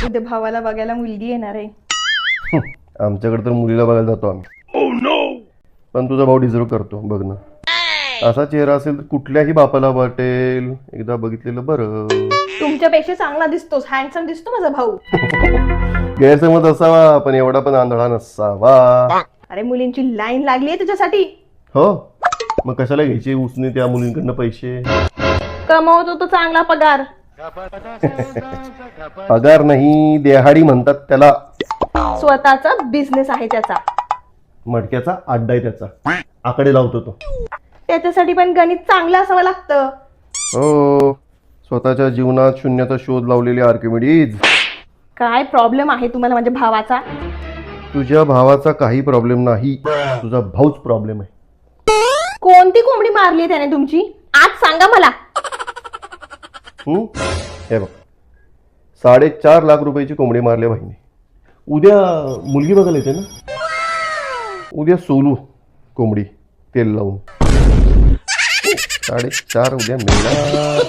उद्या भावाला बघायला मुलगी येणार आहे. आमच्याकडे तर मुलीला बघायला जातो आम्ही. पण तुझा भाऊ डिझर्व करतो बघ ना. असा चेहरा असेल तर कुठल्याही बापाला वाटेल एकदा बघितलेलं बरं. तुमच्यापेक्षा चांगला दिसतोस, हँडसम दिसतो माझा भाऊ. गैरसमज असावा पण एवढा पण आंधळा नसावा. अरे मुलींची लाईन लागली आहे तुझ्यासाठी. हो मग कशाला घ्यायचे उसने त्या मुलींकडनं पैसे. कमवतो तो चांगला पगार. पगार नाही देहाडी म्हणतात त्याला. स्वतःचा बिझनेस आहे त्याचा. मडक्याचा अड्डा आहे त्याचा. आकडे लावतो तो. त्याच्यासाठी पण गणित चांगलं असावं लागतं. हो स्वतःच्या जीवनात शून्याचा शोध लावलेले आर्किमिडीज. काय प्रॉब्लेम आहे तुम्हाला माझ्या भावाचा? तुझ्या भावाचा काही प्रॉब्लेम नाही, तुझा भाऊच प्रॉब्लेम आहे. कोणती कोंबडी मारली त्याने तुमची? आज सांगा मला. हे बघ 4.5 लाख रुपयाची कोंबडी मारल्या भाईने. उद्या मुलगी बघायला येते ना. उद्या सोलू कोंबडी तेल लावून. 4.5 उद्या मिळणार.